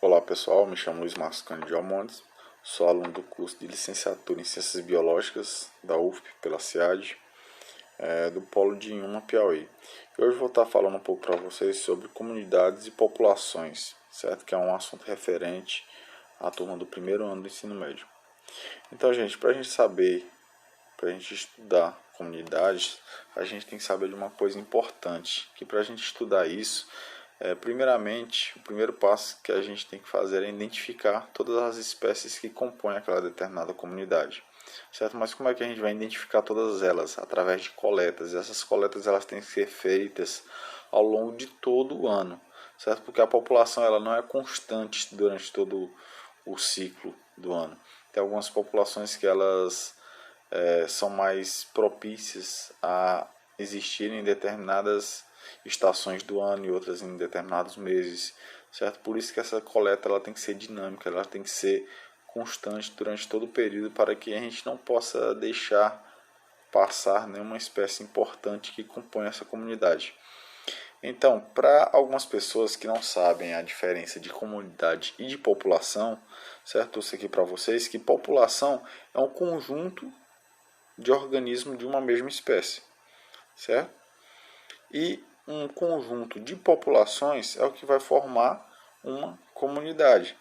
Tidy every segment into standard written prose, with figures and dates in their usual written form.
Olá pessoal, me chamo Luiz Marcos Cândido de Almontes, sou aluno do curso de Licenciatura em Ciências Biológicas da UFP pela SEAD, do Polo de Inhuma, Piauí. E hoje vou estar falando um pouco para vocês sobre comunidades e populações, certo? Que é um assunto referente à turma do primeiro ano do ensino médio. Então, gente, para a gente saber, para a gente estudar comunidades, a gente tem que saber de uma coisa importante, que para a gente estudar isso, primeiramente, o primeiro passo que a gente tem que fazer é identificar todas as espécies que compõem aquela determinada comunidade, certo? Mas como é que a gente vai identificar todas elas? Através de coletas. E essas coletas elas têm que ser feitas ao longo de todo o ano, certo? Porque a população ela não é constante durante todo o ciclo do ano. Tem algumas populações que elas são mais propícias a existirem em determinadas estações do ano e outras em determinados meses, certo? Por isso que essa coleta ela tem que ser dinâmica, ela tem que ser constante durante todo o período para que a gente não possa deixar passar nenhuma espécie importante que compõe essa comunidade. Então, para algumas pessoas que não sabem a diferença de comunidade e de população, certo? Eu trouxe aqui para vocês que população é um conjunto de organismos de uma mesma espécie, certo? E um conjunto de populações é o que vai formar uma comunidade.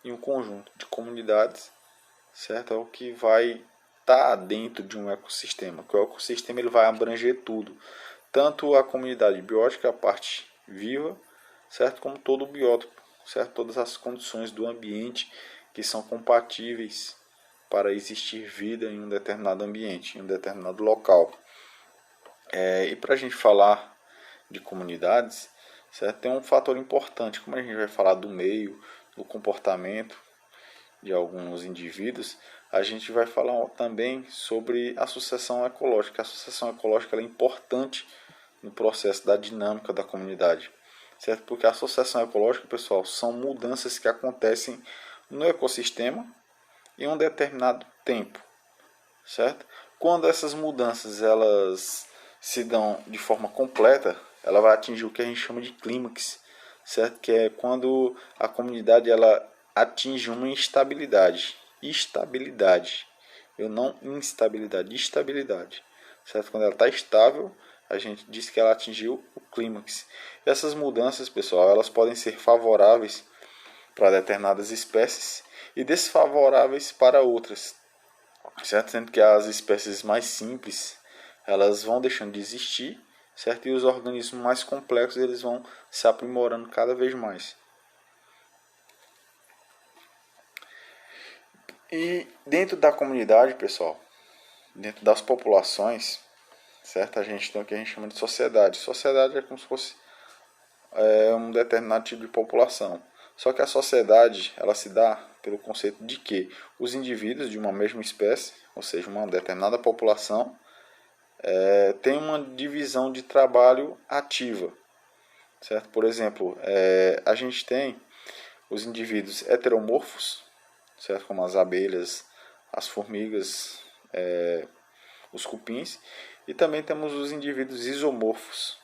E um conjunto de comunidades, certo, é o que vai estar dentro de um ecossistema. Que o ecossistema ele vai abranger tudo, tanto a comunidade biótica, a parte viva, certo, como todo o biótopo, certo, todas as condições do ambiente que são compatíveis para existir vida em um determinado ambiente, em um determinado local. E para a gente falar de comunidades, certo? Tem um fator importante, como a gente vai falar do meio, do comportamento de alguns indivíduos, a gente vai falar também sobre a sucessão ecológica. A sucessão ecológica é importante no processo da dinâmica da comunidade, certo? Porque a sucessão ecológica, pessoal, são mudanças que acontecem no ecossistema em um determinado tempo, certo? Quando essas mudanças elas se dão de forma completa, ela vai atingir o que a gente chama de clímax, certo? Que é quando a comunidade ela atinge uma estabilidade, eu não instabilidade, estabilidade, certo? Quando ela está estável, a gente diz que ela atingiu o clímax. Essas mudanças, pessoal, elas podem ser favoráveis para determinadas espécies e desfavoráveis para outras, certo? Sendo que as espécies mais simples elas vão deixando de existir, certo? E os organismos mais complexos eles vão se aprimorando cada vez mais. E dentro da comunidade, pessoal, dentro das populações, certo? A gente tem o que a gente chama de sociedade. Sociedade é como se fosse um determinado tipo de população. Só que a sociedade ela se dá pelo conceito de que os indivíduos de uma mesma espécie, ou seja, uma determinada população, tem uma divisão de trabalho ativa, certo? Por exemplo, a gente tem os indivíduos heteromorfos, certo? Como as abelhas, as formigas, os cupins, e também temos os indivíduos isomorfos,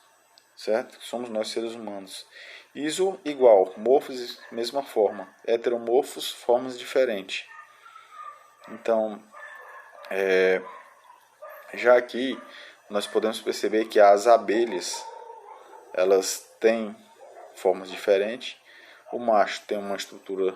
certo? Somos nós seres humanos. Iso igual, morfos mesma forma, heteromorfos formas diferentes. Então, já aqui nós podemos perceber que as abelhas elas têm formas diferentes. O macho tem uma estrutura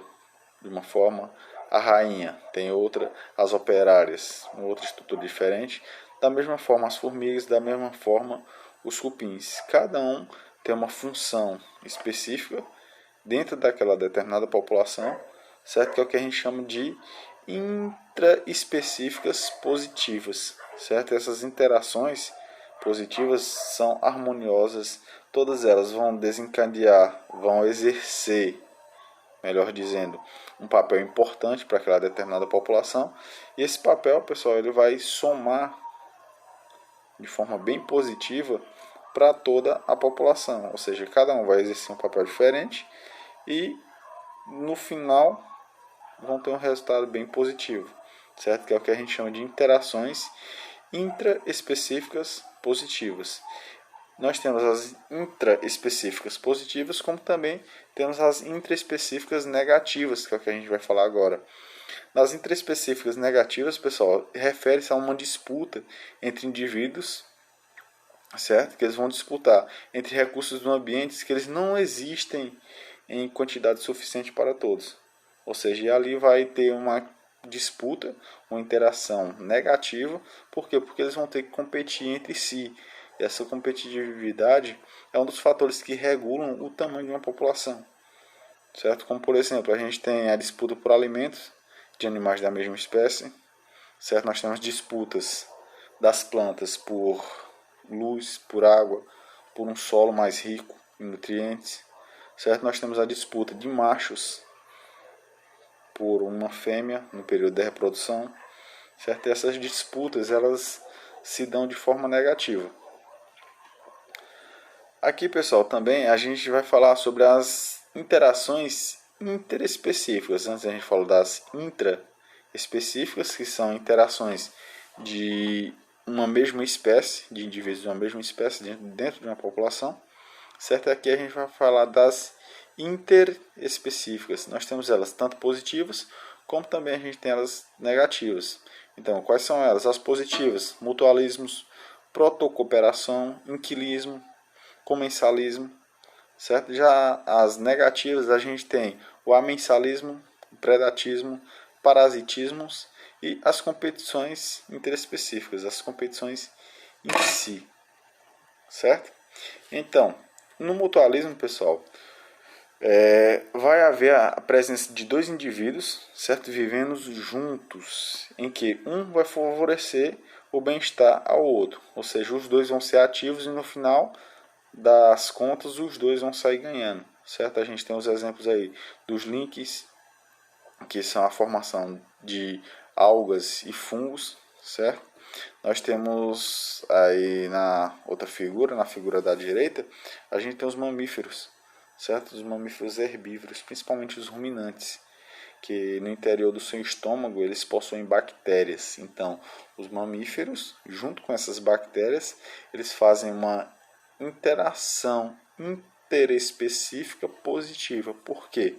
de uma forma, a rainha tem outra, as operárias uma outra estrutura diferente. Da mesma forma as formigas, da mesma forma os cupins. Cada um tem uma função específica dentro daquela determinada população, certo? Que é o que a gente chama de intraespecíficas positivas, certo? Essas interações positivas são harmoniosas, todas elas vão desencadear, vão exercer, melhor dizendo, um papel importante para aquela determinada população, e esse papel, pessoal, ele vai somar de forma bem positiva para toda a população, ou seja, cada um vai exercer um papel diferente e no final vão ter um resultado bem positivo, certo? Que é o que a gente chama de interações intraespecíficas positivas. nós temos as intraespecíficas positivas, como também temos as intraespecíficas negativas, que é o que a gente vai falar agora. Nas intraespecíficas negativas, pessoal, refere-se a uma disputa entre indivíduos, certo? Que eles vão disputar entre recursos do ambiente que eles não existem em quantidade suficiente para todos. Ou seja, ali vai ter uma disputa, uma interação negativa. Por quê? Porque eles vão ter que competir entre si. E essa competitividade é um dos fatores que regulam o tamanho de uma população. Certo? Como, por exemplo, a gente tem a disputa por alimentos de animais da mesma espécie. Certo? Nós temos disputas das plantas por luz, por água, por um solo mais rico em nutrientes. Certo? Nós temos a disputa de machos por uma fêmea no período de reprodução. Certo? E essas disputas elas se dão de forma negativa. Aqui, pessoal, também a gente vai falar sobre as interações interespecíficas. Antes a gente falou das intraespecíficas, que são interações de uma mesma espécie, de indivíduos de uma mesma espécie dentro de uma população. Certo? Aqui a gente vai falar das interespecíficas. Nós temos elas tanto positivas, como também a gente tem elas negativas. Então, quais são elas? As positivas: mutualismos, protocooperação, inquilismo, comensalismo, certo? Já as negativas a gente tem o amensalismo, o predatismo, parasitismos e as competições interespecíficas, as competições em si, certo? Então, no mutualismo, pessoal, vai haver a presença de dois indivíduos, certo, vivendo juntos, em que um vai favorecer o bem-estar ao outro, ou seja, os dois vão ser ativos e no final das contas os dois vão sair ganhando, certo? A gente tem os exemplos aí dos links, que são a formação de algas e fungos, certo? Nós temos aí na outra figura, na figura da direita, a gente tem os mamíferos, certo? Os mamíferos herbívoros, principalmente os ruminantes, que no interior do seu estômago eles possuem bactérias. Então, os mamíferos, junto com essas bactérias, eles fazem uma interação interespecífica positiva. Por quê?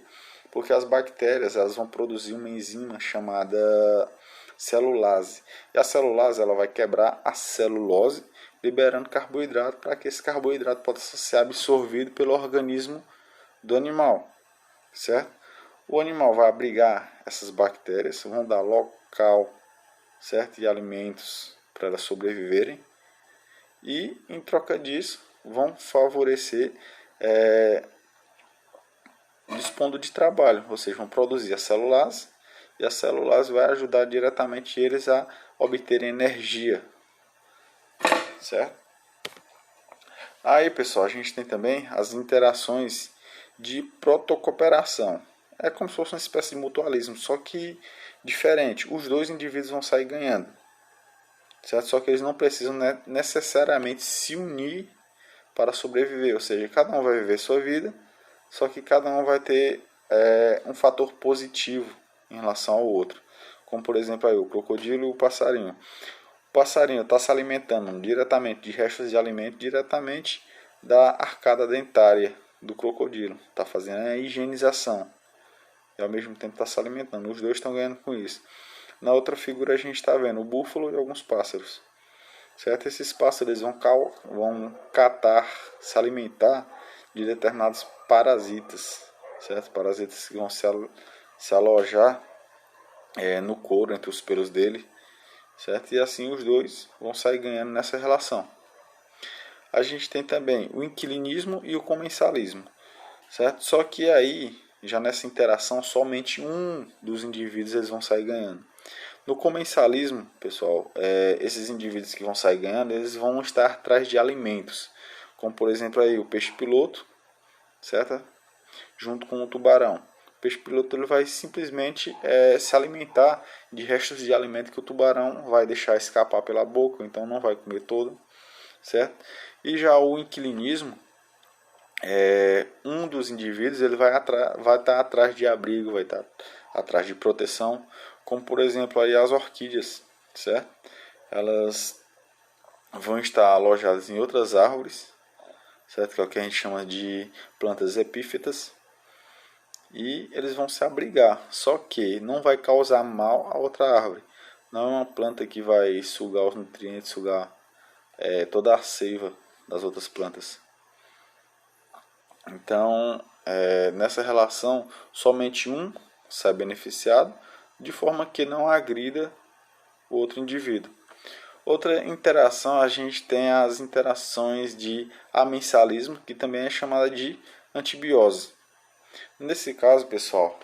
Porque as bactérias elas vão produzir uma enzima chamada celulase. E a celulase ela vai quebrar a celulose, liberando carboidrato para que esse carboidrato possa ser absorvido pelo organismo do animal, certo? O animal vai abrigar essas bactérias, vão dar local, certo, de alimentos para elas sobreviverem e, em troca disso, vão favorecer dispondo de trabalho, ou seja, vão produzir a celulase e a celulase vai ajudar diretamente eles a obterem energia, certo? Aí, pessoal, a gente tem também as interações de protocooperação. É como se fosse uma espécie de mutualismo, só que diferente. Os dois indivíduos vão sair ganhando, certo? Só que eles não precisam necessariamente se unir para sobreviver, ou seja, cada um vai viver sua vida, só que cada um vai ter um fator positivo em relação ao outro. Como, por exemplo, aí, o crocodilo e o passarinho. O passarinho está se alimentando diretamente de restos de alimento, diretamente da arcada dentária do crocodilo. Está fazendo a higienização e ao mesmo tempo está se alimentando. Os dois estão ganhando com isso. Na outra figura a gente está vendo o búfalo e alguns pássaros. Certo? Esses pássaros vão catar, se alimentar de determinados parasitas. Certo? Parasitas que vão se alojar no couro, entre os pelos dele. Certo? E assim os dois vão sair ganhando nessa relação. A gente tem também o inquilinismo e o comensalismo. Certo? Só que aí, já nessa interação, somente um dos indivíduos eles vão sair ganhando. No comensalismo, pessoal, esses indivíduos que vão sair ganhando, eles vão estar atrás de alimentos, como por exemplo aí o peixe-piloto, certo? Junto com o tubarão. O peixe-piloto ele vai simplesmente se alimentar de restos de alimento que o tubarão vai deixar escapar pela boca, então não vai comer todo, certo? E já o inquilinismo, um dos indivíduos ele vai estar atrás de abrigo, vai estar atrás de proteção, como por exemplo aí as orquídeas, certo? Elas vão estar alojadas em outras árvores, certo? Que é o que a gente chama de plantas epífitas. E eles vão se abrigar, só que não vai causar mal a outra árvore. Não é uma planta que vai sugar os nutrientes, sugar toda a seiva das outras plantas. Então, nessa relação, somente um sai beneficiado, de forma que não agrida o outro indivíduo. Outra interação, a gente tem as interações de amensalismo, que também é chamada de antibiose. Nesse caso, pessoal,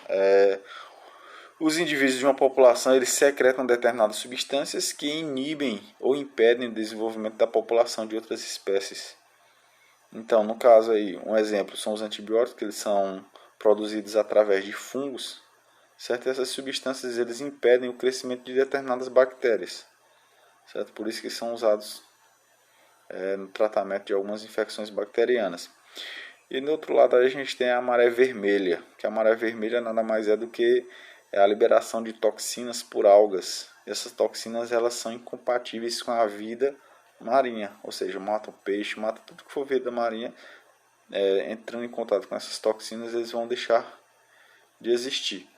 os indivíduos de uma população eles secretam determinadas substâncias que inibem ou impedem o desenvolvimento da população de outras espécies. Então, no caso aí, um exemplo são os antibióticos, que eles são produzidos através de fungos, certo? Essas substâncias eles impedem o crescimento de determinadas bactérias, certo? Por isso que são usados no tratamento de algumas infecções bacterianas. E no outro lado a gente tem a maré vermelha, que a maré vermelha nada mais é do que a liberação de toxinas por algas. Essas toxinas elas são incompatíveis com a vida marinha, ou seja, matam peixe, matam tudo que for vida marinha. Entrando em contato com essas toxinas, eles vão deixar de existir,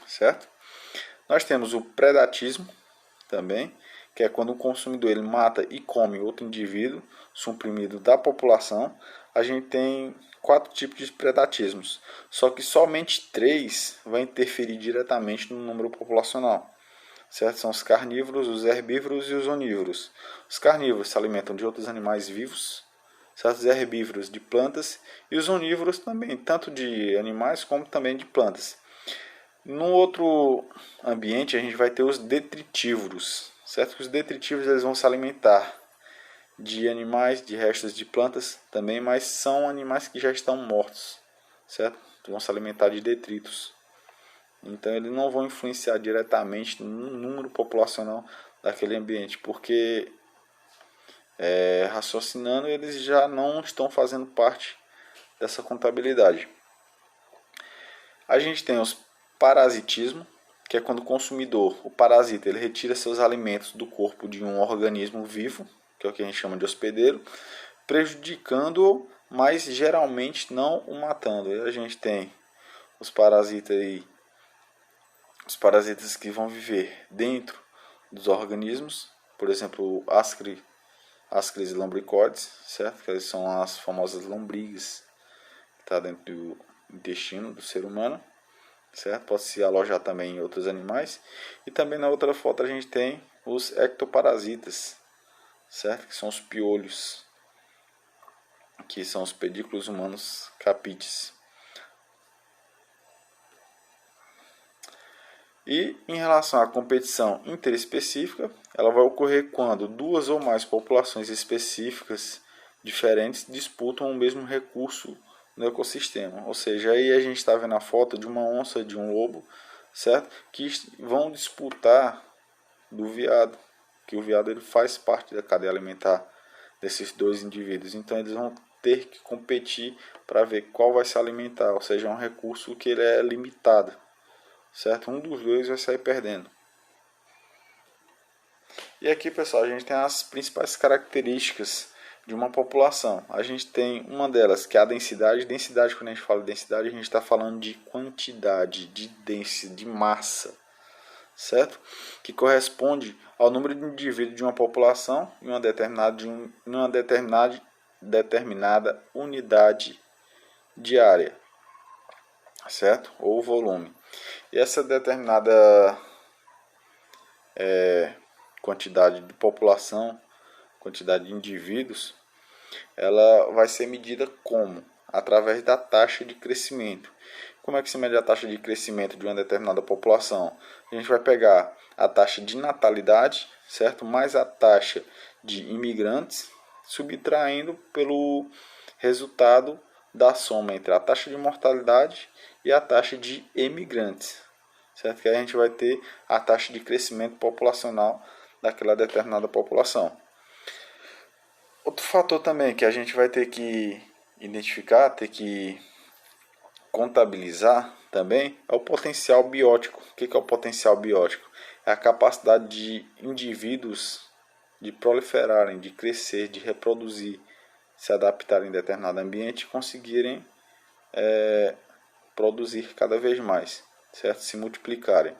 certo? Nós temos o predatismo também, que é quando o consumidor ele mata e come outro indivíduo suprimido da população. A gente tem 4 tipos de predatismos, só que somente 3 vai interferir diretamente no número populacional, certo? São os carnívoros, os herbívoros e os onívoros. Os carnívoros se alimentam de outros animais vivos, certo? Os herbívoros de plantas e os onívoros também, tanto de animais como também de plantas. No outro ambiente a gente vai ter os detritívoros, certo? Os detritívoros eles vão se alimentar de animais, de restos de plantas também, mas são animais que já estão mortos, certo? Vão se alimentar de detritos. Então eles não vão influenciar diretamente no número populacional daquele ambiente, porque raciocinando eles já não estão fazendo parte dessa contabilidade. A gente tem os parasitismo, que é quando o consumidor, o parasita, ele retira seus alimentos do corpo de um organismo vivo, que é o que a gente chama de hospedeiro, prejudicando-o, mas geralmente não o matando. E a gente tem os parasitas aí, os parasitas que vão viver dentro dos organismos, por exemplo, o Ascaris lumbricoides, certo? Que são as famosas lombrigas que está dentro do intestino do ser humano, certo? Pode se alojar também em outros animais. E também na outra foto a gente tem os ectoparasitas, certo? Que são os piolhos, que são os pedículos humanos capites. E em relação à competição interespecífica, ela vai ocorrer quando 2 ou mais populações específicas diferentes disputam o mesmo recurso no ecossistema. Ou seja, aí a gente está vendo a foto de uma onça e de um lobo, certo? Que vão disputar do veado, que o veado ele faz parte da cadeia alimentar desses 2 indivíduos. Então eles vão ter que competir para ver qual vai se alimentar, ou seja, é um recurso que ele é limitado, certo? Um dos 2 vai sair perdendo. E aqui, pessoal, a gente tem as principais características de uma população. A gente tem uma delas que é a densidade. Densidade, quando a gente fala de densidade, a gente está falando de quantidade, de massa, certo? Que corresponde ao número de indivíduos de uma população em uma determinada unidade diária, certo? Ou volume. E essa determinada quantidade de população, quantidade de indivíduos, ela vai ser medida como? Através da taxa de crescimento. Como é que se mede a taxa de crescimento de uma determinada população? A gente vai pegar a taxa de natalidade, certo? Mais a taxa de imigrantes, subtraindo pelo resultado da soma entre a taxa de mortalidade e a taxa de emigrantes, certo? Que aí a gente vai ter a taxa de crescimento populacional daquela determinada população. Outro fator também que a gente vai ter que identificar, ter que contabilizar também, é o potencial biótico. O que é o potencial biótico? É a capacidade de indivíduos de proliferarem, de crescer, de reproduzir, se adaptarem em determinado ambiente e conseguirem produzir cada vez mais, certo? Se multiplicarem.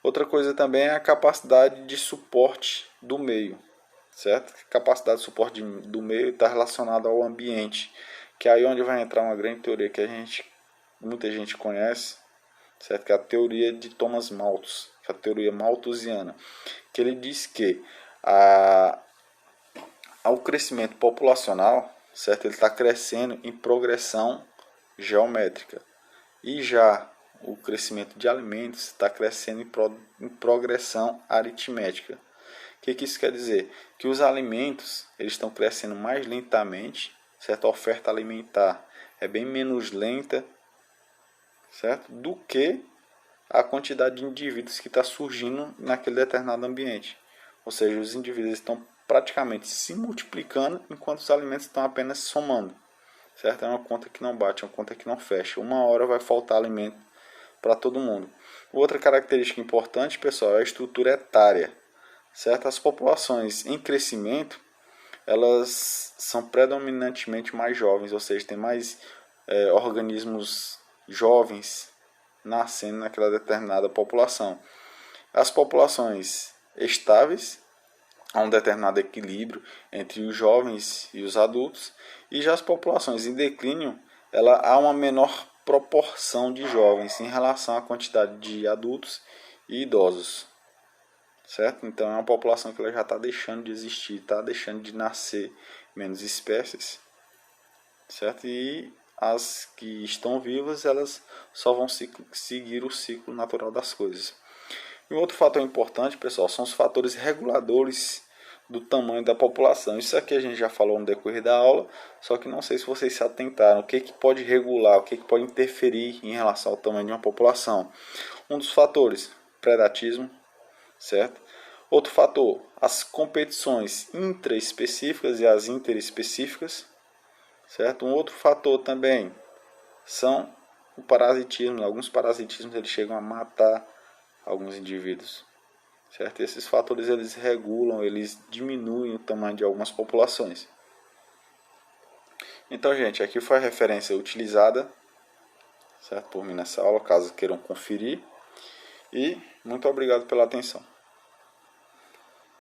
Outra coisa também é a capacidade de suporte do meio, certo? A capacidade de suporte do meio está relacionada ao ambiente, que é aí onde vai entrar uma grande teoria que muita gente conhece, certo? Que é a teoria de Thomas Malthus, que é a teoria malthusiana, que ele diz que ao crescimento populacional, certo? Ele está crescendo em progressão geométrica, e já o crescimento de alimentos está crescendo em progressão aritmética. O que isso quer dizer? Que os alimentos eles estão crescendo mais lentamente, certo? A oferta alimentar é bem menos lenta, certo? Do que a quantidade de indivíduos que está surgindo naquele determinado ambiente. Ou seja, os indivíduos estão praticamente se multiplicando enquanto os alimentos estão apenas somando, certo? É uma conta que não bate, é uma conta que não fecha. Uma hora vai faltar alimento para todo mundo. Outra característica importante, pessoal, é a estrutura etária, certo? As populações em crescimento, elas são predominantemente mais jovens, ou seja, tem mais organismos jovens nascendo naquela determinada população. As populações estáveis, há um determinado equilíbrio entre os jovens e os adultos, e já as populações em declínio, há uma menor proporção de jovens em relação à quantidade de adultos e idosos, certo? Então é uma população que ela já está deixando de existir, está deixando de nascer menos espécies, certo? E as que estão vivas, elas só vão seguir o ciclo natural das coisas. E um outro fator importante, pessoal, são os fatores reguladores do tamanho da população. Isso aqui a gente já falou no decorrer da aula, só que não sei se vocês se atentaram. O que pode regular, o que pode interferir em relação ao tamanho de uma população? Um dos fatores, predatismo, certo? Outro fator, as competições intraespecíficas e as interespecíficas, certo? Um outro fator também são o parasitismo. Alguns parasitismos eles chegam a matar alguns indivíduos, certo? Esses fatores eles regulam, eles diminuem o tamanho de algumas populações. Então, gente, aqui foi a referência utilizada, certo, por mim nessa aula, caso queiram conferir. E muito obrigado pela atenção.